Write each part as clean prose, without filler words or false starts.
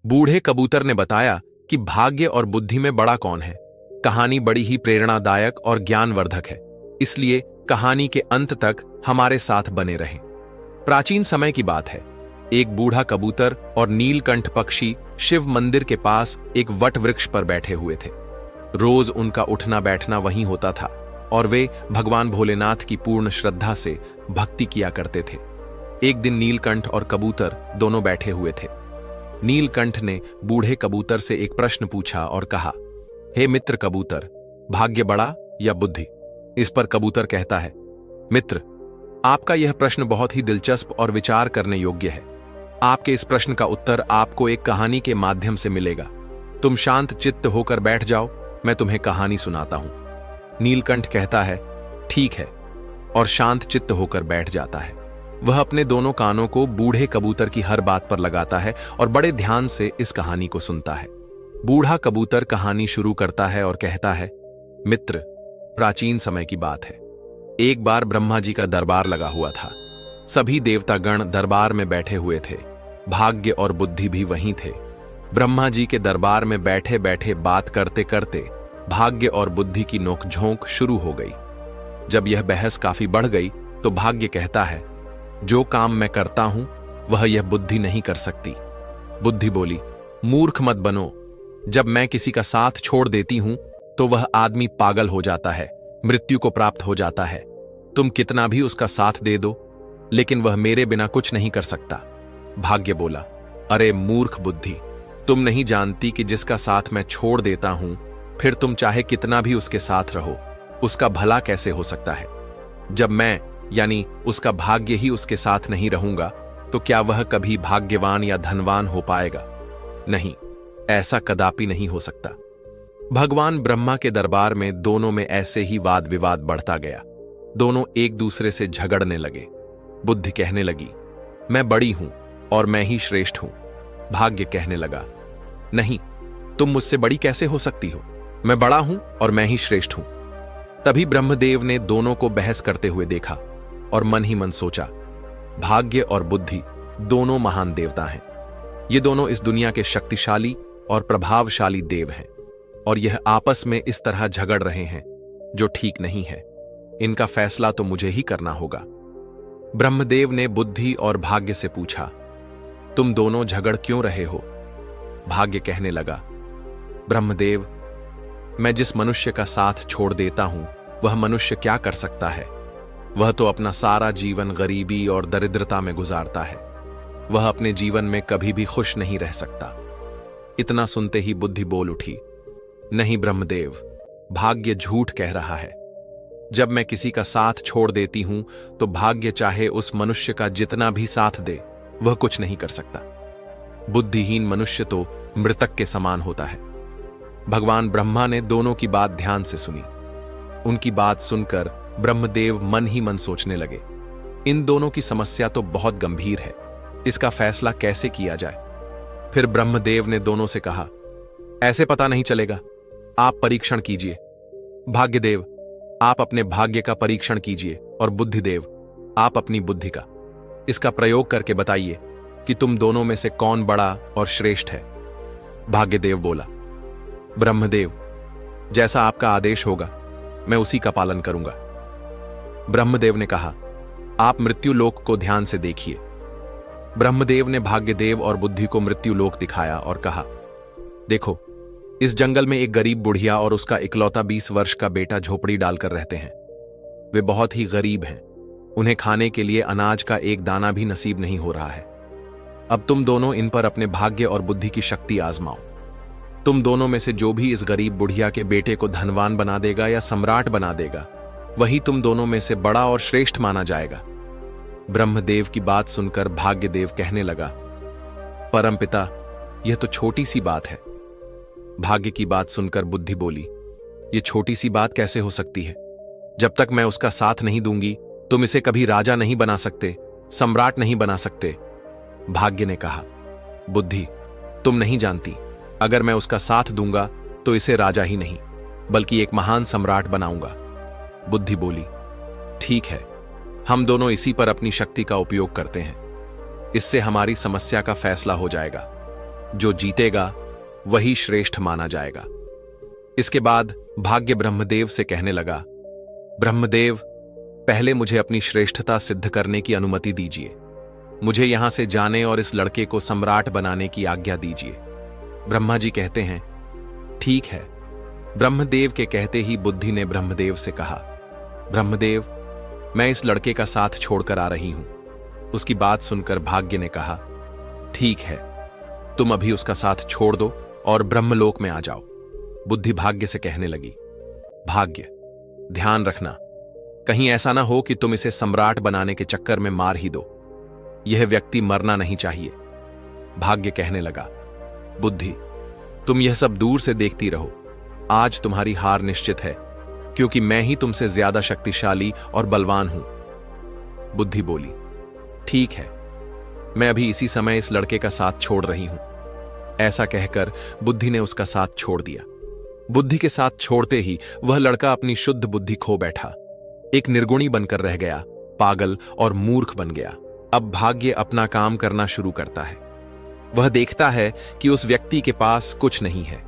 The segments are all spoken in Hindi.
बूढ़े कबूतर ने बताया कि भाग्य और बुद्धि में बड़ा कौन है। कहानी बड़ी ही प्रेरणादायक और ज्ञानवर्धक है, इसलिए कहानी के अंत तक हमारे साथ बने रहें। प्राचीन समय की बात है। एक बूढ़ा कबूतर और नीलकंठ पक्षी शिव मंदिर के पास एक वट वृक्ष पर बैठे हुए थे। रोज उनका उठना बैठना वहीं होता था और वे भगवान भोलेनाथ की पूर्ण श्रद्धा से भक्ति किया करते थे। एक दिन नीलकंठ और कबूतर दोनों बैठे हुए थे। नीलकंठ ने बूढ़े कबूतर से एक प्रश्न पूछा और कहा, हे मित्र कबूतर, भाग्य बड़ा या बुद्धि? इस पर कबूतर कहता है, मित्र, आपका यह प्रश्न बहुत ही दिलचस्प और विचार करने योग्य है। आपके इस प्रश्न का उत्तर आपको एक कहानी के माध्यम से मिलेगा। तुम शांत चित्त होकर बैठ जाओ, मैं तुम्हें कहानी सुनाता हूं। नीलकंठ कहता है, ठीक है, और शांत चित्त होकर बैठ जाता है। वह अपने दोनों कानों को बूढ़े कबूतर की हर बात पर लगाता है और बड़े ध्यान से इस कहानी को सुनता है। बूढ़ा कबूतर कहानी शुरू करता है और कहता है, मित्र, प्राचीन समय की बात है। एक बार ब्रह्मा जी का दरबार लगा हुआ था। सभी देवतागण दरबार में बैठे हुए थे। भाग्य और बुद्धि भी वहीं थे। ब्रह्मा जी के दरबार में बैठे बैठे बात करते करते भाग्य और बुद्धि की नोकझोंक शुरू हो गई। जब यह बहस काफी बढ़ गई तो भाग्य कहता है, जो काम मैं करता हूं वह यह बुद्धि नहीं कर सकती। बुद्धि बोली, मूर्ख मत बनो। जब मैं किसी का साथ छोड़ देती हूं तो वह आदमी पागल हो जाता है, मृत्यु को प्राप्त हो जाता है। तुम कितना भी उसका साथ दे दो, लेकिन वह मेरे बिना कुछ नहीं कर सकता। भाग्य बोला, अरे मूर्ख बुद्धि, तुम नहीं जानती कि जिसका साथ मैं छोड़ देता हूं, फिर तुम चाहे कितना भी उसके साथ रहो, उसका भला कैसे हो सकता है? जब मैं यानी उसका भाग्य ही उसके साथ नहीं रहूंगा तो क्या वह कभी भाग्यवान या धनवान हो पाएगा? नहीं, ऐसा कदापि नहीं हो सकता। भगवान ब्रह्मा के दरबार में दोनों में ऐसे ही वाद विवाद बढ़ता गया। दोनों एक दूसरे से झगड़ने लगे। बुद्धि कहने लगी, मैं बड़ी हूं और मैं ही श्रेष्ठ हूं। भाग्य कहने लगा, नहीं, तुम मुझसे बड़ी कैसे हो सकती हो? मैं बड़ा हूं और मैं ही श्रेष्ठ हूं। तभी ब्रह्मदेव ने दोनों को बहस करते हुए देखा और मन ही मन सोचा, भाग्य और बुद्धि दोनों महान देवता हैं। ये दोनों इस दुनिया के शक्तिशाली और प्रभावशाली देव हैं और यह आपस में इस तरह झगड़ रहे हैं, जो ठीक नहीं है। इनका फैसला तो मुझे ही करना होगा। ब्रह्मदेव ने बुद्धि और भाग्य से पूछा, तुम दोनों झगड़ क्यों रहे हो? भाग्य कहने लगा, ब्रह्मदेव, मैं जिस मनुष्य का साथ छोड़ देता हूं वह मनुष्य क्या कर सकता है? वह तो अपना सारा जीवन गरीबी और दरिद्रता में गुजारता है। वह अपने जीवन में कभी भी खुश नहीं रह सकता। इतना सुनते ही बुद्धि बोल उठी, नहीं ब्रह्मदेव, भाग्य झूठ कह रहा है। जब मैं किसी का साथ छोड़ देती हूं तो भाग्य चाहे उस मनुष्य का जितना भी साथ दे, वह कुछ नहीं कर सकता। बुद्धिहीन मनुष्य तो मृतक के समान होता है। भगवान ब्रह्मा ने दोनों की बात ध्यान से सुनी। उनकी बात सुनकर ब्रह्मदेव मन ही मन सोचने लगे, इन दोनों की समस्या तो बहुत गंभीर है, इसका फैसला कैसे किया जाए? फिर ब्रह्मदेव ने दोनों से कहा, ऐसे पता नहीं चलेगा, आप परीक्षण कीजिए। भाग्यदेव, आप अपने भाग्य का परीक्षण कीजिए और बुद्धिदेव, आप अपनी बुद्धि का। इसका प्रयोग करके बताइए कि तुम दोनों में से कौन बड़ा और श्रेष्ठ है। भाग्यदेव बोला, ब्रह्मदेव, जैसा आपका आदेश होगा मैं उसी का पालन करूंगा। ब्रह्मदेव ने कहा, आप मृत्युलोक को ध्यान से देखिए। ब्रह्मदेव ने भाग्यदेव और बुद्धि को मृत्युलोक दिखाया और कहा, देखो, इस जंगल में एक गरीब बुढ़िया और उसका इकलौता 20 वर्ष का बेटा झोपड़ी डालकर रहते हैं। वे बहुत ही गरीब हैं। उन्हें खाने के लिए अनाज का एक दाना भी नसीब नहीं हो रहा है। अब तुम दोनों इन पर अपने भाग्य और बुद्धि की शक्ति आजमाओ। तुम दोनों में से जो भी इस गरीब बुढ़िया के बेटे को धनवान बना देगा या सम्राट बना देगा, वही तुम दोनों में से बड़ा और श्रेष्ठ माना जाएगा। ब्रह्मदेव की बात सुनकर भाग्यदेव कहने लगा, परमपिता, यह तो छोटी सी बात है। भाग्य की बात सुनकर बुद्धि बोली, यह छोटी सी बात कैसे हो सकती है? जब तक मैं उसका साथ नहीं दूंगी तुम इसे कभी राजा नहीं बना सकते, सम्राट नहीं बना सकते। भाग्य ने कहा, बुद्धि, तुम नहीं जानती, अगर मैं उसका साथ दूंगा तो इसे राजा ही नहीं बल्कि एक महान सम्राट बनाऊंगा। बुद्धि बोली, ठीक है, हम दोनों इसी पर अपनी शक्ति का उपयोग करते हैं। इससे हमारी समस्या का फैसला हो जाएगा। जो जीतेगा वही श्रेष्ठ माना जाएगा। इसके बाद भाग्य ब्रह्मदेव से कहने लगा, ब्रह्मदेव, पहले मुझे अपनी श्रेष्ठता सिद्ध करने की अनुमति दीजिए। मुझे यहां से जाने और इस लड़के को सम्राट बनाने की आज्ञा दीजिए। ब्रह्मा जी कहते हैं, ठीक है। ब्रह्मदेव के कहते ही बुद्धि ने ब्रह्मदेव से कहा, ब्रह्मदेव, मैं इस लड़के का साथ छोड़कर आ रही हूं। उसकी बात सुनकर भाग्य ने कहा, ठीक है, तुम अभी उसका साथ छोड़ दो और ब्रह्मलोक में आ जाओ। बुद्धि भाग्य से कहने लगी, भाग्य, ध्यान रखना, कहीं ऐसा ना हो कि तुम इसे सम्राट बनाने के चक्कर में मार ही दो। यह व्यक्ति मरना नहीं चाहिए। भाग्य कहने लगा, बुद्धि, तुम यह सब दूर से देखती रहो। आज तुम्हारी हार निश्चित है, क्योंकि मैं ही तुमसे ज्यादा शक्तिशाली और बलवान हूं। बुद्धि बोली, ठीक है, मैं अभी इसी समय इस लड़के का साथ छोड़ रही हूं। ऐसा कहकर बुद्धि ने उसका साथ छोड़ दिया। बुद्धि के साथ छोड़ते ही वह लड़का अपनी शुद्ध बुद्धि खो बैठा, एक निर्गुणी बनकर रह गया, पागल और मूर्ख बन गया। अब भाग्य अपना काम करना शुरू करता है। वह देखता है कि उस व्यक्ति के पास कुछ नहीं है।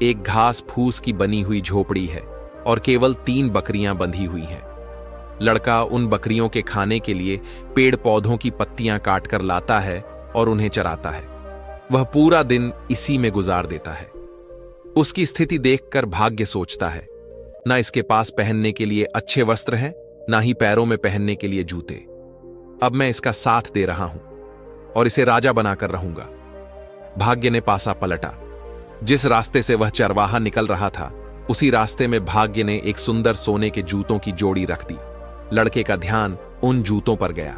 एक घास फूस की बनी हुई झोपड़ी है और केवल 3 बकरियां बंधी हुई हैं। लड़का उन बकरियों के खाने के लिए पेड़ पौधों की पत्तियां काटकर लाता है और उन्हें चराता है। वह पूरा दिन इसी में गुजार देता है। उसकी स्थिति देखकर भाग्य सोचता है, ना इसके पास पहनने के लिए अच्छे वस्त्र हैं, ना ही पैरों में पहनने के लिए जूते। अब मैं इसका साथ दे रहा हूं और इसे राजा बनाकर रहूंगा। भाग्य ने पासा पलटा। जिस रास्ते से वह चरवाहा निकल रहा था, उसी रास्ते में भाग्य ने एक सुंदर सोने के जूतों की जोड़ी रख दी। लड़के का ध्यान उन जूतों पर गया,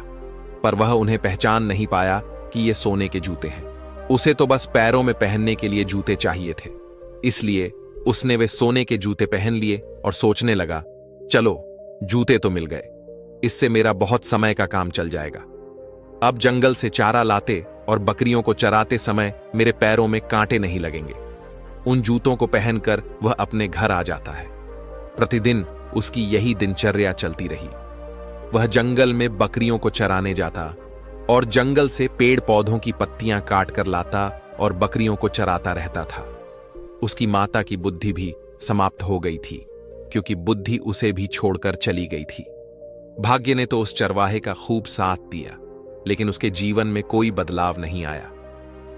पर वह उन्हें पहचान नहीं पाया कि ये सोने के जूते हैं। उसे तो बस पैरों में पहनने के लिए जूते चाहिए थे, इसलिए उसने वे सोने के जूते पहन लिए और सोचने लगा, चलो जूते तो मिल गए, इससे मेरा बहुत समय का काम चल जाएगा। अब जंगल से चारा लाते और बकरियों को चराते समय मेरे पैरों में कांटे नहीं लगेंगे। उन जूतों को पहनकर वह अपने घर आ जाता है। प्रतिदिन उसकी यही दिनचर्या चलती रही। वह जंगल में बकरियों को चराने जाता और जंगल से पेड़ पौधों की पत्तियां काट कर लाता और बकरियों को चराता रहता था। उसकी माता की बुद्धि भी समाप्त हो गई थी, क्योंकि बुद्धि उसे भी छोड़कर चली गई थी। भाग्य ने तो उस चरवाहे का खूब साथ दिया, लेकिन उसके जीवन में कोई बदलाव नहीं आया।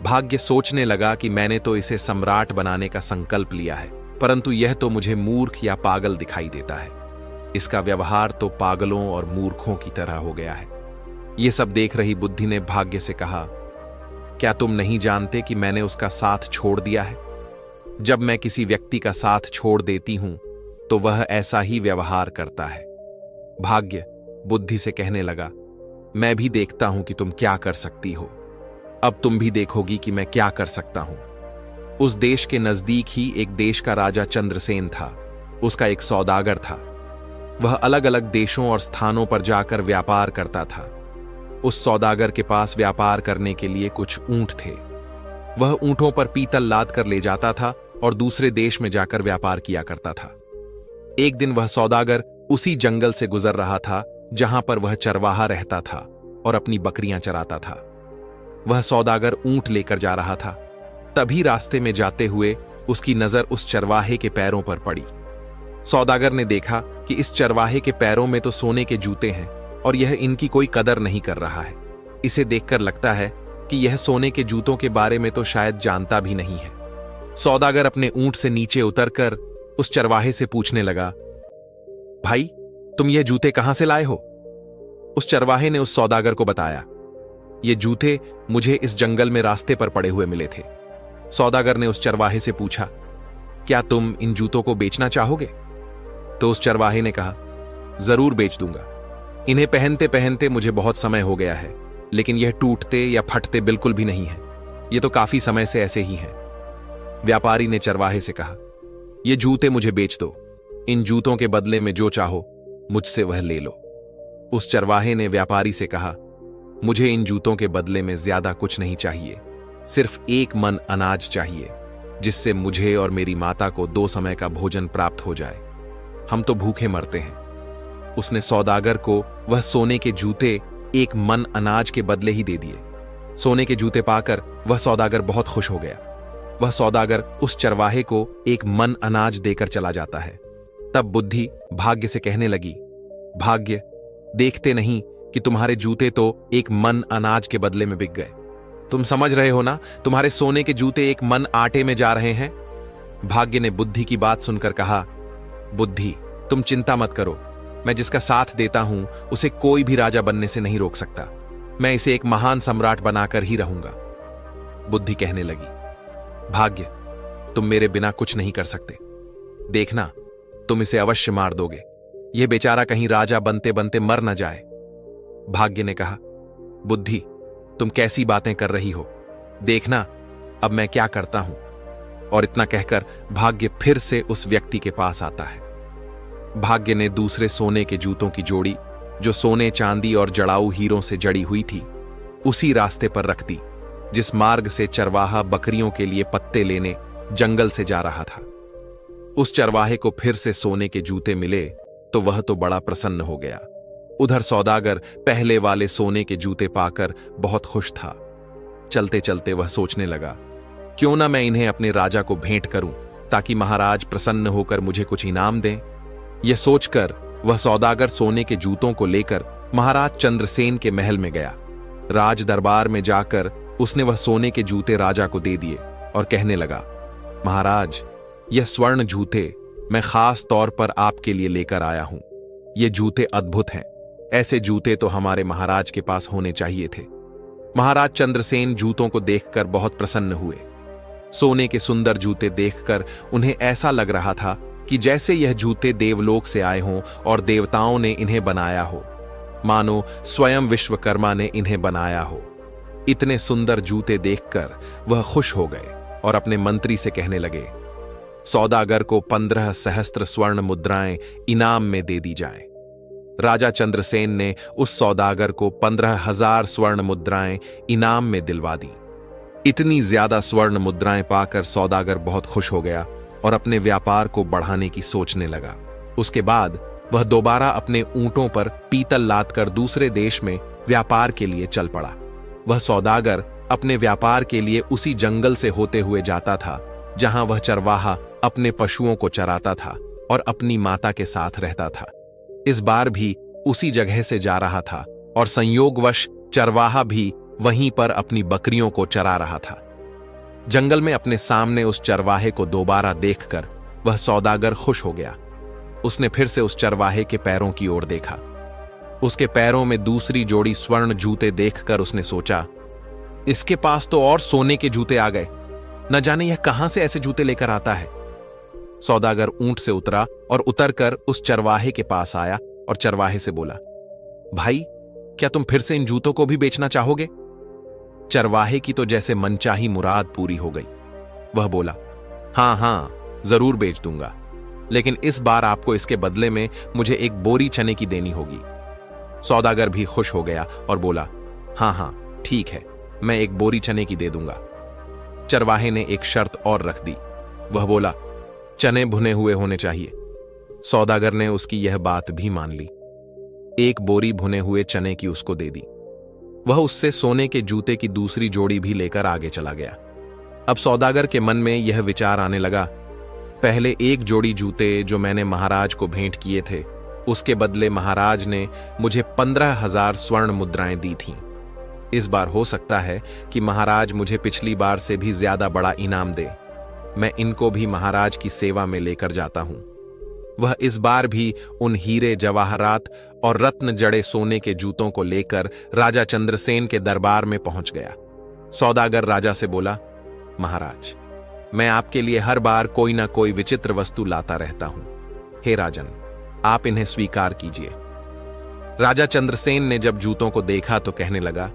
भाग्य सोचने लगा कि मैंने तो इसे सम्राट बनाने का संकल्प लिया है, परंतु यह तो मुझे मूर्ख या पागल दिखाई देता है। इसका व्यवहार तो पागलों और मूर्खों की तरह हो गया है। यह सब देख रही बुद्धि ने भाग्य से कहा, क्या तुम नहीं जानते कि मैंने उसका साथ छोड़ दिया है? जब मैं किसी व्यक्ति का साथ छोड़ देती हूं तो वह ऐसा ही व्यवहार करता है। भाग्य बुद्धि से कहने लगा, मैं भी देखता हूं कि तुम क्या कर सकती हो। अब तुम भी देखोगी कि मैं क्या कर सकता हूं। उस देश के नजदीक ही एक देश का राजा चंद्रसेन था। उसका एक सौदागर था। वह अलग अलग देशों और स्थानों पर जाकर व्यापार करता था। उस सौदागर के पास व्यापार करने के लिए कुछ ऊंट थे। वह ऊंटों पर पीतल लाद कर ले जाता था और दूसरे देश में जाकर व्यापार किया करता था। एक दिन वह सौदागर उसी जंगल से गुजर रहा था जहां पर वह चरवाहा रहता था और अपनी बकरियां चराता था। वह सौदागर ऊंट लेकर जा रहा था। तभी रास्ते में जाते हुए उसकी नजर उस चरवाहे के पैरों पर पड़ी। सौदागर ने देखा कि इस चरवाहे के पैरों में तो सोने के जूते हैं और यह इनकी कोई कदर नहीं कर रहा है। इसे देखकर लगता है कि यह सोने के जूतों के बारे में तो शायद जानता भी नहीं है। सौदागर अपने ऊंट से नीचे उतरकर उस चरवाहे से पूछने लगा, भाई, तुम यह जूते कहां से लाए हो? उस चरवाहे ने उस सौदागर को बताया, ये जूते मुझे इस जंगल में रास्ते पर पड़े हुए मिले थे। सौदागर ने उस चरवाहे से पूछा, क्या तुम इन जूतों को बेचना चाहोगे? तो उस चरवाहे ने कहा, जरूर बेच दूंगा। इन्हें पहनते पहनते मुझे बहुत समय हो गया है, लेकिन यह टूटते या फटते बिल्कुल भी नहीं है। ये तो काफी समय से ऐसे ही हैं। व्यापारी ने चरवाहे से कहा, ये जूते मुझे बेच दो। इन जूतों के बदले में जो चाहो मुझसे वह ले लो। उस चरवाहे ने व्यापारी से कहा, मुझे इन जूतों के बदले में ज्यादा कुछ नहीं चाहिए, सिर्फ 1 मन अनाज चाहिए, जिससे मुझे और मेरी माता को 2 समय का भोजन प्राप्त हो जाए। हम तो भूखे मरते हैं। उसने सौदागर को वह सोने के जूते 1 मन अनाज के बदले ही दे दिए। सोने के जूते पाकर वह सौदागर बहुत खुश हो गया। वह सौदागर उस चरवाहे को एक मन अनाज देकर चला जाता है। तब बुद्धि भाग्य से कहने लगी, भाग्य, देखते नहीं कि तुम्हारे जूते तो एक मन अनाज के बदले में बिक गए। तुम समझ रहे हो ना, तुम्हारे सोने के जूते एक मन आटे में जा रहे हैं। भाग्य ने बुद्धि की बात सुनकर कहा, बुद्धि, तुम चिंता मत करो। मैं जिसका साथ देता हूं उसे कोई भी राजा बनने से नहीं रोक सकता। मैं इसे एक महान सम्राट बनाकर ही रहूंगा। बुद्धि कहने लगी, भाग्य, तुम मेरे बिना कुछ नहीं कर सकते। देखना, तुम इसे अवश्य मार दोगे। यह बेचारा कहीं राजा बनते बनते मर न जाए। भाग्य ने कहा, बुद्धि, तुम कैसी बातें कर रही हो? देखना अब मैं क्या करता हूं। और इतना कहकर भाग्य फिर से उस व्यक्ति के पास आता है। भाग्य ने दूसरे सोने के जूतों की जोड़ी, जो सोने चांदी और जड़ाऊ हीरों से जड़ी हुई थी, उसी रास्ते पर रख दी जिस मार्ग से चरवाहा बकरियों के लिए पत्ते लेने जंगल से जा रहा था। उस चरवाहे को फिर से सोने के जूते मिले तो वह तो बड़ा प्रसन्न हो गया। उधर सौदागर पहले वाले सोने के जूते पाकर बहुत खुश था। चलते चलते वह सोचने लगा, क्यों ना मैं इन्हें अपने राजा को भेंट करूं ताकि महाराज प्रसन्न होकर मुझे कुछ इनाम दें। यह सोचकर वह सौदागर सोने के जूतों को लेकर महाराज चंद्रसेन के महल में गया। राज दरबार में जाकर उसने वह सोने के जूते राजा को दे दिए और कहने लगा, महाराज, यह स्वर्ण जूते मैं खास तौर पर आपके लिए लेकर आया हूं। ये जूते अद्भुत हैं। ऐसे जूते तो हमारे महाराज के पास होने चाहिए थे। महाराज चंद्रसेन जूतों को देखकर बहुत प्रसन्न हुए। सोने के सुंदर जूते देखकर उन्हें ऐसा लग रहा था कि जैसे यह जूते देवलोक से आए हों और देवताओं ने इन्हें बनाया हो, मानो स्वयं विश्वकर्मा ने इन्हें बनाया हो। इतने सुंदर जूते देखकर वह खुश हो गए और अपने मंत्री से कहने लगे, सौदागर को 15 सहस्त्र स्वर्ण मुद्राएं इनाम में दे दी जाए। राजा चंद्रसेन ने उस सौदागर को 15,000 स्वर्ण मुद्राएं इनाम में दिलवा दी। इतनी ज्यादा स्वर्ण मुद्राएं पाकर सौदागर बहुत खुश हो गया और अपने व्यापार को बढ़ाने की सोचने लगा। उसके बाद वह दोबारा अपने ऊंटों पर पीतल लादकर दूसरे देश में व्यापार के लिए चल पड़ा। वह सौदागर अपने व्यापार के लिए उसी जंगल से होते हुए जाता था जहां वह चरवाहा अपने पशुओं को चराता था और अपनी माता के साथ रहता था। इस बार भी उसी जगह से जा रहा था और संयोगवश चरवाहा भी वहीं पर अपनी बकरियों को चरा रहा था। जंगल में अपने सामने उस चरवाहे को दोबारा देखकर वह सौदागर खुश हो गया। उसने फिर से उस चरवाहे के पैरों की ओर देखा। उसके पैरों में दूसरी जोड़ी स्वर्ण जूते देखकर उसने सोचा, इसके पास तो और सोने के जूते आ गए। न जाने यह कहां से ऐसे जूते लेकर आता है। सौदागर ऊंट से उतरा और उतरकर उस चरवाहे के पास आया और चरवाहे से बोला, भाई, क्या तुम फिर से इन जूतों को भी बेचना चाहोगे? चरवाहे की तो जैसे मनचाही मुराद पूरी हो गई। वह बोला, हां, जरूर बेच दूंगा, लेकिन इस बार आपको इसके बदले में मुझे एक बोरी चने की देनी होगी। सौदागर भी खुश हो गया और बोला, हां, ठीक है, मैं एक बोरी चने की दे दूंगा। चरवाहे ने एक शर्त और रख दी। वह बोला, चने भुने हुए होने चाहिए। सौदागर ने उसकी यह बात भी मान ली। एक बोरी भुने हुए चने की उसको दे दी। वह उससे सोने के जूते की दूसरी जोड़ी भी लेकर आगे चला गया। अब सौदागर के मन में यह विचार आने लगा, पहले एक जोड़ी जूते जो मैंने महाराज को भेंट किए थे, उसके बदले महाराज ने मुझे 15,000 स्वर्ण मुद्राएं दी थीं। इस बार हो सकता है कि महाराज मुझे पिछली बार से भी ज्यादा बड़ा इनाम दे। मैं इनको भी महाराज की सेवा में लेकर जाता हूं। वह इस बार भी उन हीरे जवाहरात और रत्न जड़े सोने के जूतों को लेकर राजा चंद्रसेन के दरबार में पहुंच गया। सौदागर राजा से बोला, महाराज, मैं आपके लिए हर बार कोई ना कोई विचित्र वस्तु लाता रहता हूं। हे राजन, आप इन्हें स्वीकार कीजिए। राजा चंद्रसेन ने जब जूतों को देखा तो कहने लगा,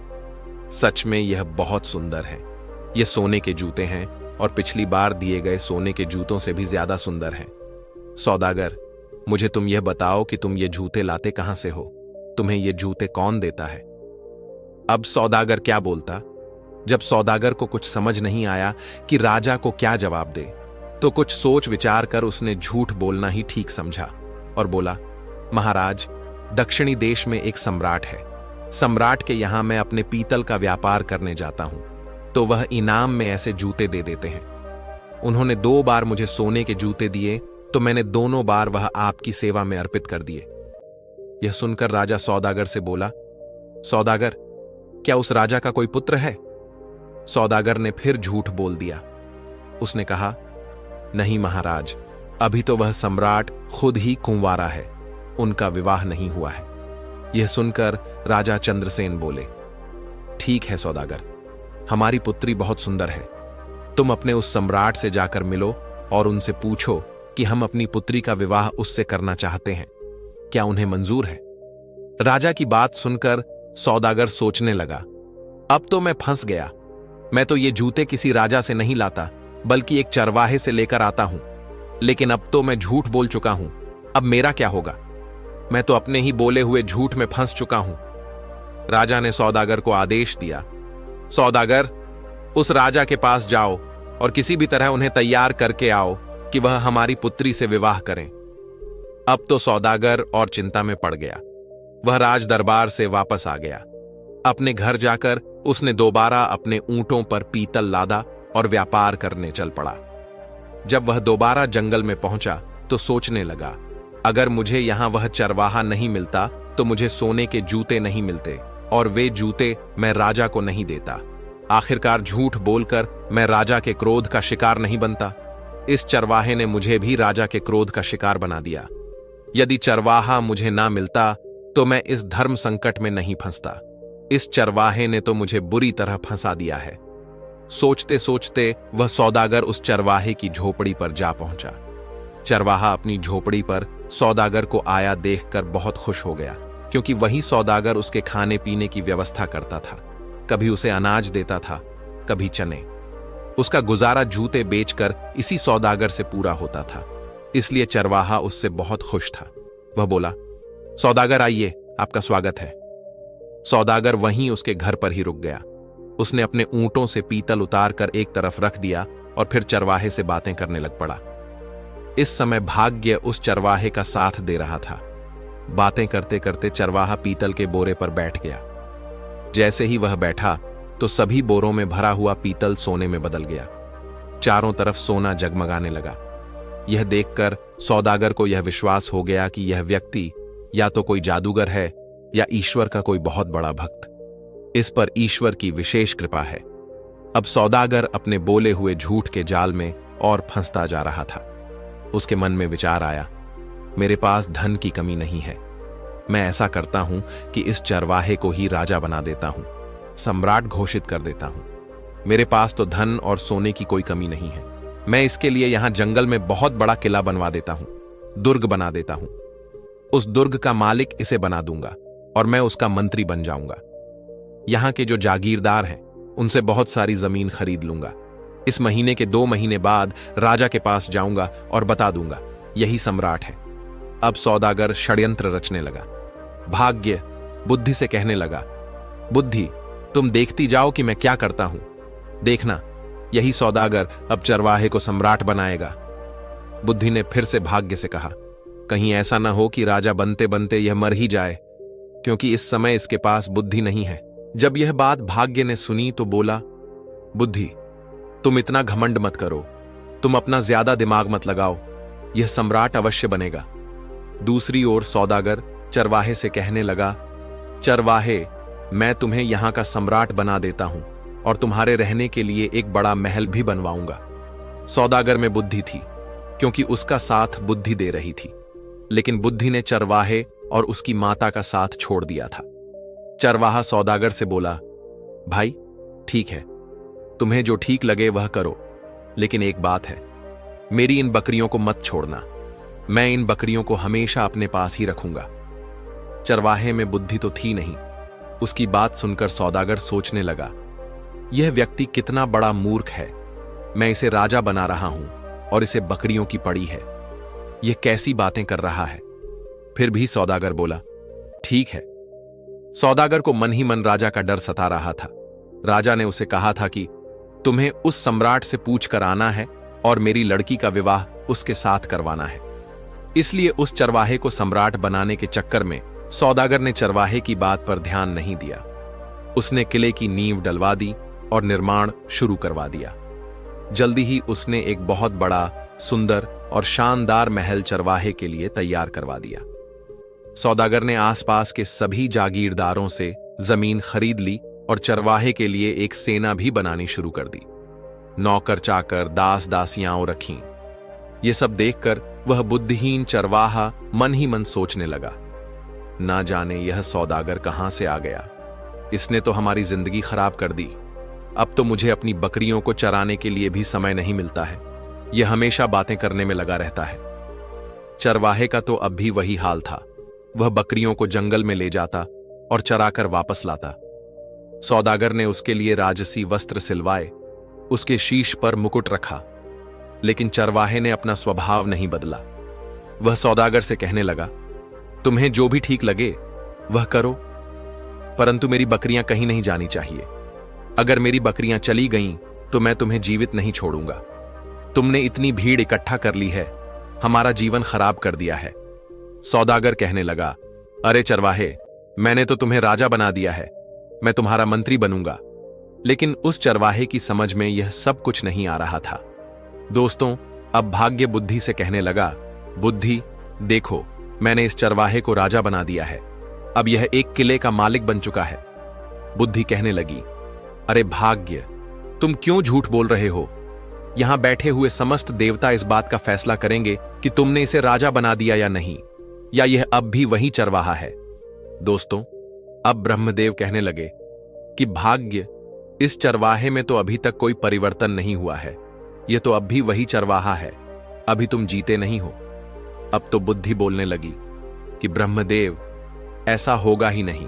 सच में यह बहुत सुंदर है। ये सोने के जूते हैं और पिछली बार दिए गए सोने के जूतों से भी ज्यादा सुंदर हैं। सौदागर, मुझे तुम यह बताओ कि तुम ये जूते लाते कहां से हो? तुम्हें ये जूते कौन देता है? अब सौदागर क्या बोलता? जब सौदागर को कुछ समझ नहीं आया कि राजा को क्या जवाब दे, तो कुछ सोच विचार कर उसने झूठ बोलना ही ठीक समझा और बोला, महाराज, दक्षिणी देश में एक सम्राट है। सम्राट के यहां मैं अपने पीतल का व्यापार करने जाता हूं तो वह इनाम में ऐसे जूते दे देते हैं। उन्होंने 2 बार मुझे सोने के जूते दिए तो मैंने दोनों बार वह आपकी सेवा में अर्पित कर दिए। यह सुनकर राजा सौदागर से बोला, सौदागर, क्या उस राजा का कोई पुत्र है? सौदागर ने फिर झूठ बोल दिया। उसने कहा, नहीं महाराज, अभी तो वह सम्राट खुद ही कुंवारा है, उनका विवाह नहीं हुआ है। यह सुनकर राजा चंद्रसेन बोले, ठीक है सौदागर, हमारी पुत्री बहुत सुंदर है। तुम अपने उस सम्राट से जाकर मिलो और उनसे पूछो कि हम अपनी पुत्री का विवाह उससे करना चाहते हैं, क्या उन्हें मंजूर है? राजा की बात सुनकर सौदागर सोचने लगा, अब तो मैं फंस गया। मैं तो ये जूते किसी राजा से नहीं लाता बल्कि एक चरवाहे से लेकर आता हूं, लेकिन अब तो मैं झूठ बोल चुका हूं। अब मेरा क्या होगा? मैं तो अपने ही बोले हुए झूठ में फंस चुका हूं। राजा ने सौदागर को आदेश दिया, सौदागर, उस राजा के पास जाओ और किसी भी तरह उन्हें तैयार करके आओ कि वह हमारी पुत्री से विवाह करें। अब तो सौदागर और चिंता में पड़ गया। वह राज दरबार से वापस आ गया। अपने घर जाकर उसने दोबारा अपने ऊंटों पर पीतल लादा और व्यापार करने चल पड़ा। जब वह दोबारा जंगल में पहुंचा तो सोचने लगा, अगर मुझे यहां वह चरवाहा नहीं मिलता तो मुझे सोने के जूते नहीं मिलते और वे जूते मैं राजा को नहीं देता। आखिरकार झूठ बोलकर मैं राजा के क्रोध का शिकार नहीं बनता। इस चरवाहे ने मुझे भी राजा के क्रोध का शिकार बना दिया। यदि चरवाहा मुझे ना मिलता तो मैं इस धर्म संकट में नहीं फंसता। इस चरवाहे ने तो मुझे बुरी तरह फंसा दिया है। सोचते सोचते वह सौदागर उस चरवाहे की झोपड़ी पर जा पहुंचा। चरवाहा अपनी झोपड़ी पर सौदागर को आया देखकर बहुत खुश हो गया, क्योंकि वही सौदागर उसके खाने पीने की व्यवस्था करता था। कभी उसे अनाज देता था, कभी चने। उसका गुजारा जूते बेचकर इसी सौदागर से पूरा होता था, इसलिए चरवाहा उससे बहुत खुश था। वह बोला, सौदागर आइए, आपका स्वागत है। सौदागर वहीं उसके घर पर ही रुक गया। उसने अपने ऊंटों से पीतल उतारकर एक तरफ रख दिया और फिर चरवाहे से बातें करने लग पड़ा। इस समय भाग्य उस चरवाहे का साथ दे रहा था। बातें करते करते चरवाहा पीतल के बोरे पर बैठ गया। जैसे ही वह बैठा तो सभी बोरों में भरा हुआ पीतल सोने में बदल गया। चारों तरफ सोना जगमगाने लगा। यह देखकर सौदागर को यह विश्वास हो गया कि यह व्यक्ति या तो कोई जादूगर है या ईश्वर का कोई बहुत बड़ा भक्त। इस पर ईश्वर की विशेष कृपा है। अब सौदागर अपने बोले हुए झूठ के जाल में और फंसता जा रहा था। उसके मन में विचार आया, मेरे पास धन की कमी नहीं है। मैं ऐसा करता हूं कि इस चरवाहे को ही राजा बना देता हूं, सम्राट घोषित कर देता हूं। मेरे पास तो धन और सोने की कोई कमी नहीं है। मैं इसके लिए यहां जंगल में बहुत बड़ा किला बनवा देता हूं, दुर्ग बना देता हूं। उस दुर्ग का मालिक इसे बना दूंगा और मैं उसका मंत्री बन जाऊंगा। यहां के जो जागीरदार हैं उनसे बहुत सारी जमीन खरीद लूंगा। इस महीने के 2 महीने बाद राजा के पास जाऊंगा और बता दूंगा, यही सम्राट है। अब सौदागर षड्यंत्र रचने लगा। भाग्य बुद्धि से कहने लगा, बुद्धि, तुम देखती जाओ कि मैं क्या करता हूं। देखना, यही सौदागर अब चरवाहे को सम्राट बनाएगा। बुद्धि ने फिर से भाग्य से कहा, कहीं ऐसा ना हो कि राजा बनते बनते यह मर ही जाए, क्योंकि इस समय इसके पास बुद्धि नहीं है। जब यह बात भाग्य ने सुनी तो बोला, बुद्धि, तुम इतना घमंड मत करो, तुम अपना ज्यादा दिमाग मत लगाओ, यह सम्राट अवश्य बनेगा। दूसरी ओर सौदागर चरवाहे से कहने लगा, चरवाहे, मैं तुम्हें यहां का सम्राट बना देता हूं और तुम्हारे रहने के लिए एक बड़ा महल भी बनवाऊंगा। सौदागर में बुद्धि थी, क्योंकि उसका साथ बुद्धि दे रही थी, लेकिन बुद्धि ने चरवाहे और उसकी माता का साथ छोड़ दिया था। चरवाहा सौदागर से बोला, भाई ठीक है, तुम्हें जो ठीक लगे वह करो, लेकिन एक बात है, मेरी इन बकरियों को मत छोड़ना। मैं इन बकरियों को हमेशा अपने पास ही रखूंगा। चरवाहे में बुद्धि तो थी नहीं। उसकी बात सुनकर सौदागर सोचने लगा, यह व्यक्ति कितना बड़ा मूर्ख है। मैं इसे राजा बना रहा हूं और इसे बकरियों की पड़ी है। यह कैसी बातें कर रहा है। फिर भी सौदागर बोला, ठीक है। सौदागर को मन ही मन राजा का डर सता रहा था। राजा ने उसे कहा था कि तुम्हें उस सम्राट से पूछ कर आना है और मेरी लड़की का विवाह उसके साथ करवाना है। इसलिए उस चरवाहे को सम्राट बनाने के चक्कर में सौदागर ने चरवाहे की बात पर ध्यान नहीं दिया। उसने किले की नींव डलवा दी और निर्माण शुरू करवा दिया। जल्दी ही उसने एक बहुत बड़ा, सुंदर और शानदार महल चरवाहे के लिए तैयार करवा दिया। सौदागर ने आसपास के सभी जागीरदारों से जमीन खरीद ली और चरवाहे के लिए एक सेना भी बनानी शुरू कर दी। नौकर चाकर, दास दासियां रखीं। ये सब देखकर वह बुद्धिहीन चरवाहा मन ही मन सोचने लगा, ना जाने यह सौदागर कहां से आ गया। इसने तो हमारी जिंदगी खराब कर दी। अब तो मुझे अपनी बकरियों को चराने के लिए भी समय नहीं मिलता है। यह हमेशा बातें करने में लगा रहता है। चरवाहे का तो अब भी वही हाल था। वह बकरियों को जंगल में ले जाता और चराकर वापस लाता। सौदागर ने उसके लिए राजसी वस्त्र सिलवाए, उसके शीश पर मुकुट रखा, लेकिन चरवाहे ने अपना स्वभाव नहीं बदला। वह सौदागर से कहने लगा, तुम्हें जो भी ठीक लगे वह करो, परंतु मेरी बकरियां कहीं नहीं जानी चाहिए। अगर मेरी बकरियां चली गईं तो मैं तुम्हें जीवित नहीं छोड़ूंगा। तुमने इतनी भीड़ इकट्ठा कर ली है, हमारा जीवन खराब कर दिया है। सौदागर कहने लगा, अरे चरवाहे, मैंने तो तुम्हें राजा बना दिया है, मैं तुम्हारा मंत्री बनूंगा। लेकिन उस चरवाहे की समझ में यह सब कुछ नहीं आ रहा था। दोस्तों, अब भाग्य बुद्धि से कहने लगा, बुद्धि देखो, मैंने इस चरवाहे को राजा बना दिया है। अब यह एक किले का मालिक बन चुका है। बुद्धि कहने लगी, अरे भाग्य, तुम क्यों झूठ बोल रहे हो? यहां बैठे हुए समस्त देवता इस बात का फैसला करेंगे कि तुमने इसे राजा बना दिया या नहीं, या यह अब भी वही चरवाहा है। दोस्तों, अब ब्रह्मदेव कहने लगे कि भाग्य, इस चरवाहे में तो अभी तक कोई परिवर्तन नहीं हुआ है। यह तो अब भी वही चरवाहा है। अभी तुम जीते नहीं हो। अब तो बुद्धि बोलने लगी कि ब्रह्मदेव, ऐसा होगा ही नहीं,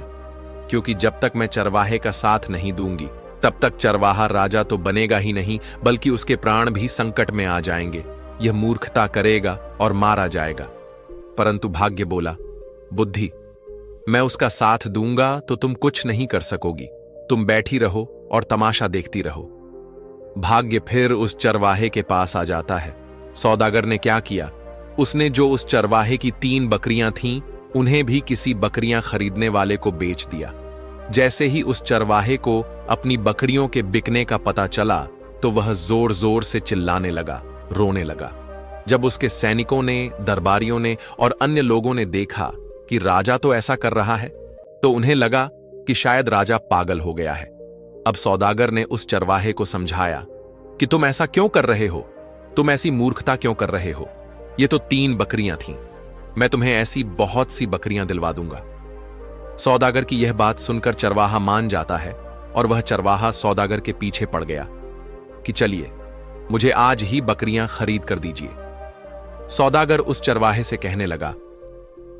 क्योंकि जब तक मैं चरवाहे का साथ नहीं दूंगी तब तक चरवाहा राजा तो बनेगा ही नहीं, बल्कि उसके प्राण भी संकट में आ जाएंगे। यह मूर्खता करेगा और मारा जाएगा। परंतु भाग्य बोला, बुद्धि, मैं उसका साथ दूंगा तो तुम कुछ नहीं कर सकोगी। तुम बैठी रहो और तमाशा देखती रहो। भाग्य फिर उस चरवाहे के पास आ जाता है। सौदागर ने क्या किया? उसने जो उस चरवाहे की 3 बकरियां थीं, उन्हें भी किसी बकरियां खरीदने वाले को बेच दिया। जैसे ही उस चरवाहे को अपनी बकरियों के बिकने का पता चला तो वह जोर जोर से चिल्लाने लगा, रोने लगा। जब उसके सैनिकों ने, दरबारियों ने और अन्य लोगों ने देखा कि राजा तो ऐसा कर रहा है, तो उन्हें लगा कि शायद राजा पागल हो गया है। अब सौदागर ने उस चरवाहे को समझाया कि तुम ऐसा क्यों कर रहे हो? तुम ऐसी मूर्खता क्यों कर रहे हो? ये तो 3 बकरियां थीं। मैं तुम्हें ऐसी बहुत सी बकरियां दिलवा दूंगा। सौदागर की यह बात सुनकर चरवाहा मान जाता है और वह चरवाहा सौदागर के पीछे पड़ गया कि चलिए, मुझे आज ही बकरियां खरीद कर दीजिए। सौदागर उस चरवाहे से कहने लगा,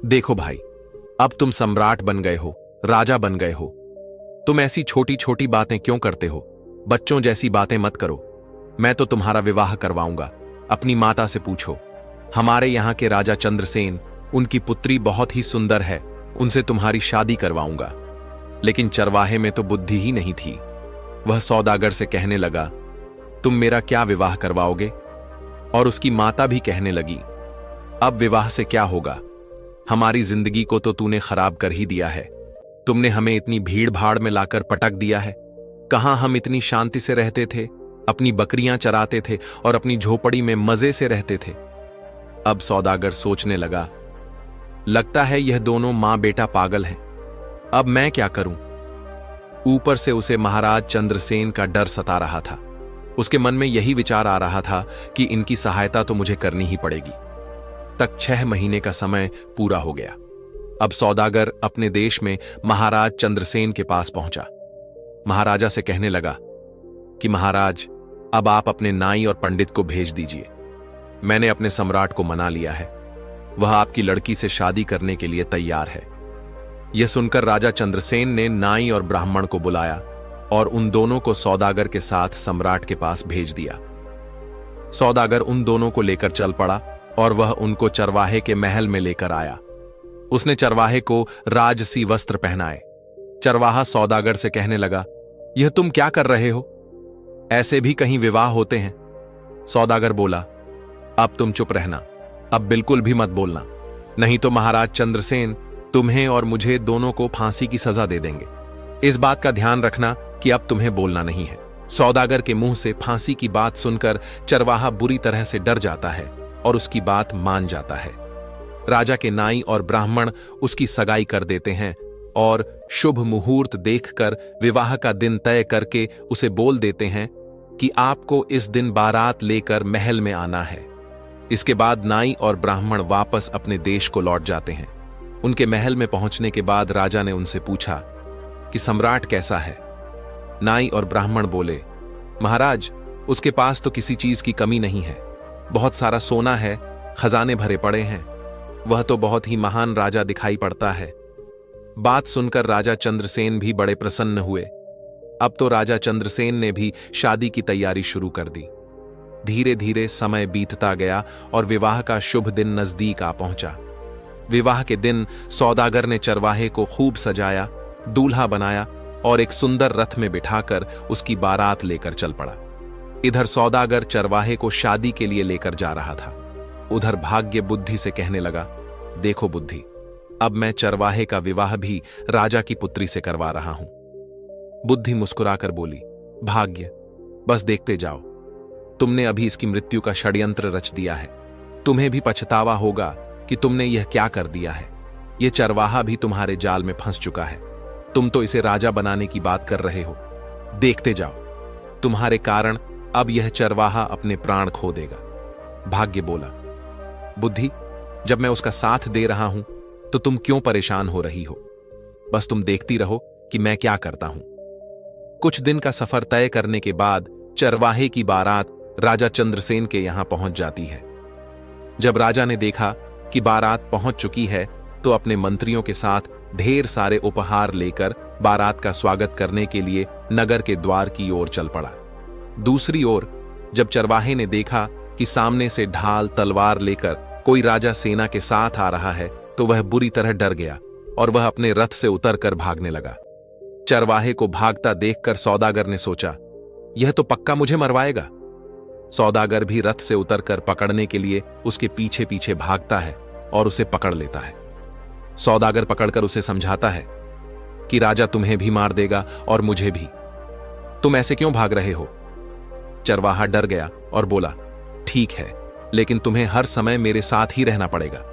देखो भाई, अब तुम सम्राट बन गए हो, राजा बन गए हो। तुम ऐसी छोटी छोटी बातें क्यों करते हो? बच्चों जैसी बातें मत करो। मैं तो तुम्हारा विवाह करवाऊंगा। अपनी माता से पूछो। हमारे यहां के राजा चंद्रसेन, उनकी पुत्री बहुत ही सुंदर है, उनसे तुम्हारी शादी करवाऊंगा। लेकिन चरवाहे में तो बुद्धि ही नहीं थी। वह सौदागर से कहने लगा, तुम मेरा क्या विवाह करवाओगे? और उसकी माता भी कहने लगी, अब विवाह से क्या होगा? हमारी जिंदगी को तो तूने खराब कर ही दिया है। तुमने हमें इतनी भीड़ भाड़ में लाकर पटक दिया है। कहां हम इतनी शांति से रहते थे, अपनी बकरियां चराते थे और अपनी झोपड़ी में मजे से रहते थे। अब सौदागर सोचने लगा, लगता है यह दोनों मां बेटा पागल हैं। अब मैं क्या करूं? ऊपर से उसे महाराज चंद्रसेन का डर सता रहा था। उसके मन में यही विचार आ रहा था कि इनकी सहायता तो मुझे करनी ही पड़ेगी। तक 6 महीने का समय पूरा हो गया। अब सौदागर अपने देश में महाराज चंद्रसेन के पास पहुंचा। महाराजा से कहने लगा कि महाराज, अब आप अपने नाई और पंडित को भेज दीजिए। मैंने अपने सम्राट को मना लिया है। वह आपकी लड़की से शादी करने के लिए तैयार है। यह सुनकर राजा चंद्रसेन ने नाई और ब्राह्मण को बुलाया और उन दोनों को सौदागर के साथ सम्राट के पास भेज दिया। सौदागर उन दोनों को लेकर चल पड़ा और वह उनको चरवाहे के महल में लेकर आया। उसने चरवाहे को राजसी वस्त्र पहनाए। चरवाहा सौदागर से कहने लगा, यह तुम क्या कर रहे हो? ऐसे भी कहीं विवाह होते हैं? सौदागर बोला, अब तुम चुप रहना, अब बिल्कुल भी मत बोलना, नहीं तो महाराज चंद्रसेन तुम्हें और मुझे दोनों को फांसी की सजा दे देंगे। इस बात का ध्यान रखना कि अब तुम्हें बोलना नहीं है। सौदागर के मुंह से फांसी की बात सुनकर चरवाहा बुरी तरह से डर जाता है और उसकी बात मान जाता है। राजा के नाई और ब्राह्मण उसकी सगाई कर देते हैं और शुभ मुहूर्त देखकर विवाह का दिन तय करके उसे बोल देते हैं कि आपको इस दिन बारात लेकर महल में आना है। इसके बाद नाई और ब्राह्मण वापस अपने देश को लौट जाते हैं। उनके महल में पहुंचने के बाद राजा ने उनसे पूछा कि सम्राट कैसा है। नाई और ब्राह्मण बोले, महाराज, उसके पास तो किसी चीज की कमी नहीं है। बहुत सारा सोना है, खजाने भरे पड़े हैं। वह तो बहुत ही महान राजा दिखाई पड़ता है। बात सुनकर राजा चंद्रसेन भी बड़े प्रसन्न हुए। अब तो राजा चंद्रसेन ने भी शादी की तैयारी शुरू कर दी। धीरे धीरे समय बीतता गया और विवाह का शुभ दिन नजदीक आ पहुंचा। विवाह के दिन सौदागर ने चरवाहे को खूब सजाया, दूल्हा बनाया और एक सुंदर रथ में बिठाकर उसकी बारात लेकर चल पड़ा। इधर सौदागर चरवाहे को शादी के लिए लेकर जा रहा था। उधर भाग्य बुद्धि से कहने लगा, देखो बुद्धि, अब मैं चरवाहे का विवाह भी राजा की पुत्री से करवा रहा हूं। बुद्धि मुस्कुराकर बोली, भाग्य, बस देखते जाओ। तुमने अभी इसकी मृत्यु का षड्यंत्र रच दिया है। तुम्हें भी पछतावा होगा कि तुमने यह क्या कर दिया है। यह चरवाहा भी तुम्हारे जाल में फंस चुका है। तुम तो इसे राजा बनाने की बात कर रहे हो। देखते जाओ, तुम्हारे कारण अब यह चरवाहा अपने प्राण खो देगा। भाग्य बोला, बुद्धि, जब मैं उसका साथ दे रहा हूं तो तुम क्यों परेशान हो रही हो? बस तुम देखती रहो कि मैं क्या करता हूं। कुछ दिन का सफर तय करने के बाद चरवाहे की बारात राजा चंद्रसेन के यहां पहुंच जाती है। जब राजा ने देखा कि बारात पहुंच चुकी है तो अपने मंत्रियों के साथ ढेर सारे उपहार लेकर बारात का स्वागत करने के लिए नगर के द्वार की ओर चल पड़ा। दूसरी ओर जब चरवाहे ने देखा कि सामने से ढाल तलवार लेकर कोई राजा सेना के साथ आ रहा है तो वह बुरी तरह डर गया और वह अपने रथ से उतरकर भागने लगा। चरवाहे को भागता देखकर सौदागर ने सोचा, यह तो पक्का मुझे मरवाएगा। सौदागर भी रथ से उतरकर पकड़ने के लिए उसके पीछे पीछे भागता है और उसे पकड़ लेता है। सौदागर पकड़कर उसे समझाता है कि राजा तुम्हें भी मार देगा और मुझे भी। तुम ऐसे क्यों भाग रहे हो? चरवाहा डर गया और बोला, ठीक है, लेकिन तुम्हें हर समय मेरे साथ ही रहना पड़ेगा।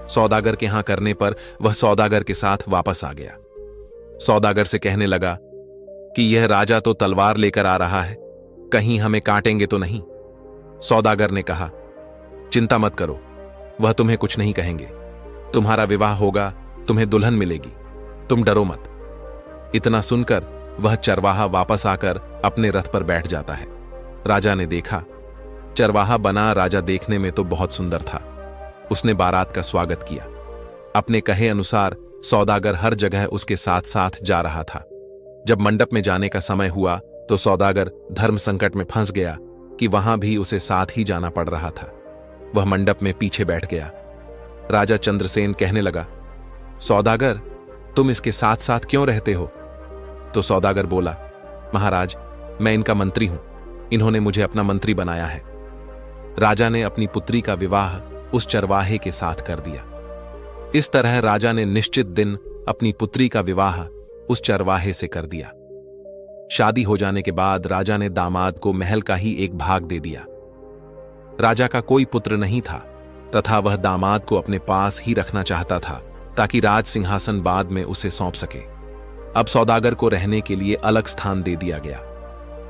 सौदागर के हां करने पर वह सौदागर के साथ वापस आ गया। सौदागर से कहने लगा कि यह राजा तो तलवार लेकर आ रहा है, कहीं हमें काटेंगे तो नहीं। सौदागर ने कहा, चिंता मत करो, वह तुम्हें कुछ नहीं कहेंगे। तुम्हारा विवाह होगा, तुम्हें दुल्हन मिलेगी, तुम डरो मत। इतना सुनकर वह चरवाहा वापस आकर अपने रथ पर बैठ जाता है। राजा ने देखा, चरवाहा बना राजा देखने में तो बहुत सुंदर था। उसने बारात का स्वागत किया। अपने कहे अनुसार सौदागर हर जगह उसके साथ साथ जा रहा था। जब मंडप में जाने का समय हुआ तो सौदागर धर्म संकट में फंस गया कि वहां भी उसे साथ ही जाना पड़ रहा था। वह मंडप में पीछे बैठ गया। राजा चंद्रसेन कहने लगा, सौदागर, तुम इसके साथ साथ क्यों रहते हो? तो सौदागर बोला, महाराज, मैं इनका मंत्री हूं, इन्होंने मुझे अपना मंत्री बनाया है। राजा ने अपनी पुत्री का विवाह उस चरवाहे के साथ कर दिया। इस तरह राजा ने निश्चित दिन अपनी पुत्री का विवाह उस चरवाहे से कर दिया। शादी हो जाने के बाद राजा ने दामाद को महल का ही एक भाग दे दिया। राजा का कोई पुत्र नहीं था तथा वह दामाद को अपने पास ही रखना चाहता था ताकि राज सिंहासन बाद में उसे सौंप सके। अब सौदागर को रहने के लिए अलग स्थान दे दिया गया।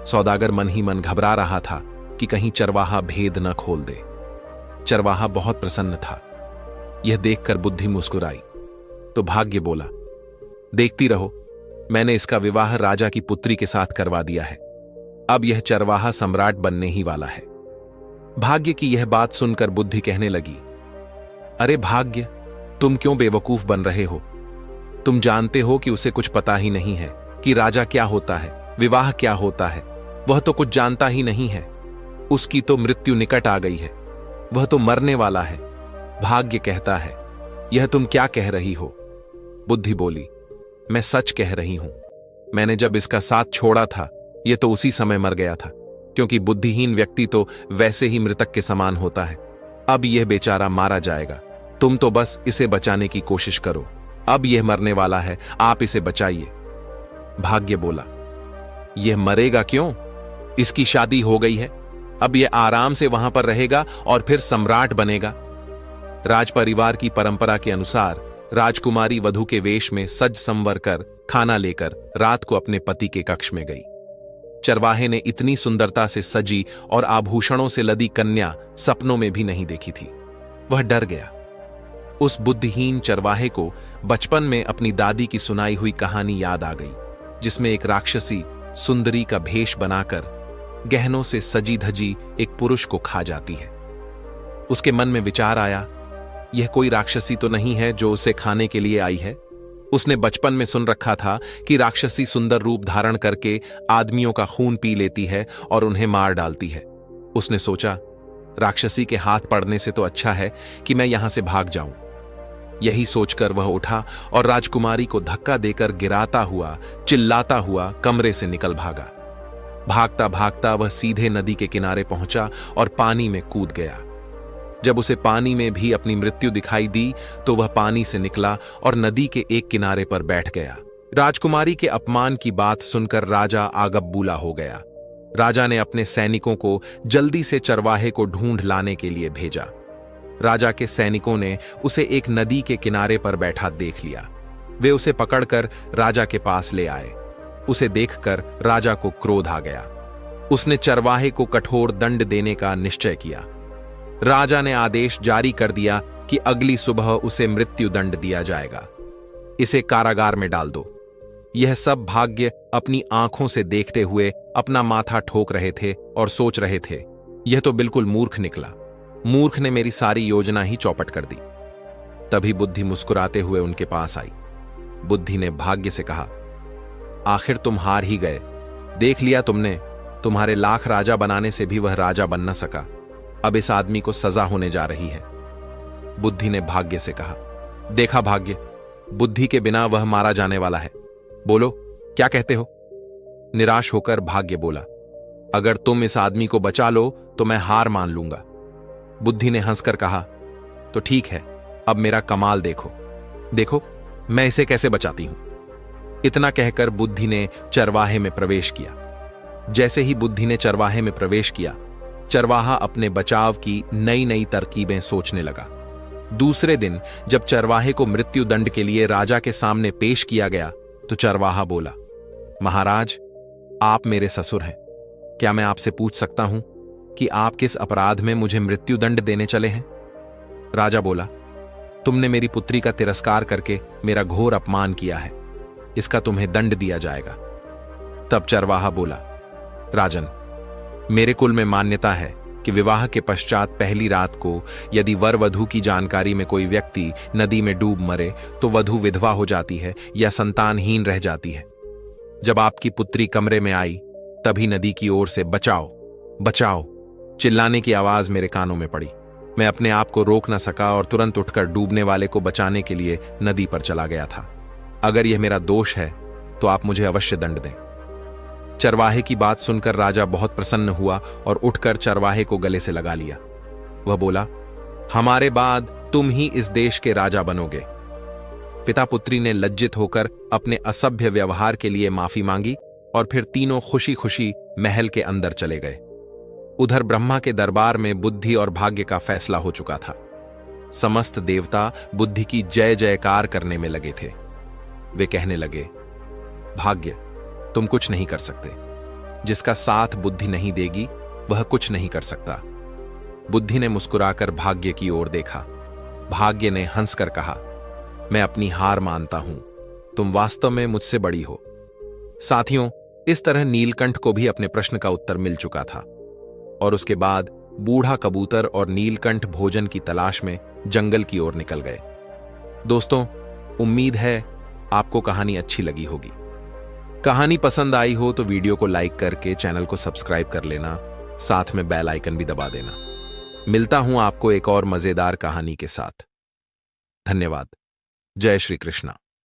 सौदागर मन ही मन घबरा रहा था कि कहीं चरवाहा भेद न खोल दे। चरवाहा बहुत प्रसन्न था। यह देखकर बुद्धि मुस्कुराई तो भाग्य बोला, देखती रहो, मैंने इसका विवाह राजा की पुत्री के साथ करवा दिया है। अब यह चरवाहा सम्राट बनने ही वाला है। भाग्य की यह बात सुनकर बुद्धि कहने लगी, अरे भाग्य, तुम क्यों बेवकूफ बन रहे हो? तुम जानते हो कि उसे कुछ पता ही नहीं है कि राजा क्या होता है, विवाह क्या होता है। वह तो कुछ जानता ही नहीं है। उसकी तो मृत्यु निकट आ गई है, वह तो मरने वाला है। भाग्य कहता है, यह तुम क्या कह रही हो? बुद्धि बोली, मैं सच कह रही हूं। मैंने जब इसका साथ छोड़ा था यह तो उसी समय मर गया था, क्योंकि बुद्धिहीन व्यक्ति तो वैसे ही मृतक के समान होता है। अब यह बेचारा मारा जाएगा। तुम तो बस इसे बचाने की कोशिश करो। अब यह मरने वाला है, आप इसे बचाइए। भाग्य बोला, यह मरेगा क्यों? इसकी शादी हो गई है, अब यह आराम से वहां पर रहेगा और फिर सम्राट बनेगा। राज परिवार की परंपरा के अनुसार राजकुमारी वधू के वेश में सज संवर कर खाना लेकर रात को अपने पति के कक्ष में गई। चरवाहे ने इतनी सुंदरता से सजी और आभूषणों से लदी कन्या सपनों में भी नहीं देखी थी। वह डर गया। उस बुद्धिहीन चरवाहे को बचपन में अपनी दादी की सुनाई हुई कहानी याद आ गई, जिसमें एक राक्षसी सुंदरी का भेष बनाकर गहनों से सजी धजी एक पुरुष को खा जाती है। उसके मन में विचार आया, यह कोई राक्षसी तो नहीं है जो उसे खाने के लिए आई है। उसने बचपन में सुन रखा था कि राक्षसी सुंदर रूप धारण करके आदमियों का खून पी लेती है और उन्हें मार डालती है। उसने सोचा, राक्षसी के हाथ पड़ने से तो अच्छा है कि मैं यहां से भाग जाऊं। यही सोचकर वह उठा और राजकुमारी को धक्का देकर गिराता हुआ, चिल्लाता हुआ कमरे से निकल भागा। भागता भागता वह सीधे नदी के किनारे पहुंचा और पानी में कूद गया। जब उसे पानी में भी अपनी मृत्यु दिखाई दी तो वह पानी से निकला और नदी के एक किनारे पर बैठ गया। राजकुमारी के अपमान की बात सुनकर राजा आगबबूला हो गया। राजा ने अपने सैनिकों को जल्दी से चरवाहे को ढूंढ लाने के लिए भेजा। राजा के सैनिकों ने उसे एक नदी के किनारे पर बैठा देख लिया। वे उसे पकड़कर राजा के पास ले आए। उसे देखकर राजा को क्रोध आ गया। उसने चरवाहे को कठोर दंड देने का निश्चय किया। राजा ने आदेश जारी कर दिया कि अगली सुबह उसे मृत्यु दंड दिया जाएगा। इसे कारागार में डाल दो। यह सब भाग्य अपनी आंखों से देखते हुए अपना माथा ठोक रहे थे और सोच रहे थे, यह तो बिल्कुल मूर्ख निकला। मूर्ख ने मेरी सारी योजना ही चौपट कर दी। तभी बुद्धि मुस्कुराते हुए उनके पास आई। बुद्धि ने भाग्य से कहा, आखिर तुम हार ही गए। देख लिया तुमने, तुम्हारे लाख राजा बनाने से भी वह राजा बन न सका। अब इस आदमी को सजा होने जा रही है। बुद्धि ने भाग्य से कहा, देखा भाग्य, बुद्धि के बिना वह मारा जाने वाला है। बोलो क्या कहते हो? निराश होकर भाग्य बोला, अगर तुम इस आदमी को बचा लो तो मैं हार मान लूंगा। बुद्धि ने हंसकर कहा, तो ठीक है, अब मेरा कमाल देखो। देखो मैं इसे कैसे बचाती हूं। इतना कहकर बुद्धि ने चरवाहे में प्रवेश किया। जैसे ही बुद्धि ने चरवाहे में प्रवेश किया, चरवाहा अपने बचाव की नई नई तरकीबें सोचने लगा। दूसरे दिन जब चरवाहे को मृत्यु दंड के लिए राजा के सामने पेश किया गया तो चरवाहा बोला, महाराज, आप मेरे ससुर हैं। क्या मैं आपसे पूछ सकता हूं कि आप किस अपराध में मुझे मृत्यु दंड देने चले हैं? राजा बोला, तुमने मेरी पुत्री का तिरस्कार करके मेरा घोर अपमान किया है, इसका तुम्हें दंड दिया जाएगा। तब चरवाहा बोला, राजन, मेरे कुल में मान्यता है कि विवाह के पश्चात पहली रात को यदि वर वधू की जानकारी में कोई व्यक्ति नदी में डूब मरे तो वधू विधवा हो जाती है या संतानहीन रह जाती है। जब आपकी पुत्री कमरे में आई तभी नदी की ओर से बचाओ बचाओ चिल्लाने की आवाज मेरे कानों में पड़ी। मैं अपने आप को रोक न सका और तुरंत उठकर डूबने वाले को बचाने के लिए नदी पर चला गया था। अगर यह मेरा दोष है तो आप मुझे अवश्य दंड दें। चरवाहे की बात सुनकर राजा बहुत प्रसन्न हुआ और उठकर चरवाहे को गले से लगा लिया। वह बोला, हमारे बाद तुम ही इस देश के राजा बनोगे। पिता पुत्री ने लज्जित होकर अपने असभ्य व्यवहार के लिए माफी मांगी और फिर तीनों खुशी खुशी महल के अंदर चले गए। उधर ब्रह्मा के दरबार में बुद्धि और भाग्य का फैसला हो चुका था। समस्त देवता बुद्धि की जय जयकार करने में लगे थे। वे कहने लगे, भाग्य, तुम कुछ नहीं कर सकते। जिसका साथ बुद्धि नहीं देगी वह कुछ नहीं कर सकता। बुद्धि ने मुस्कुराकर भाग्य की ओर देखा। भाग्य ने हंसकर कहा, मैं अपनी हार मानता हूं, तुम वास्तव में मुझसे बड़ी हो। साथियों, इस तरह नीलकंठ को भी अपने प्रश्न का उत्तर मिल चुका था और उसके बाद बूढ़ा कबूतर और नीलकंठ भोजन की तलाश में जंगल की ओर निकल गए। दोस्तों, उम्मीद है आपको कहानी अच्छी लगी होगी। कहानी पसंद आई हो तो वीडियो को लाइक करके चैनल को सब्सक्राइब कर लेना, साथ में बेल आइकन भी दबा देना। मिलता हूं आपको एक और मजेदार कहानी के साथ। धन्यवाद। जय श्री कृष्णा।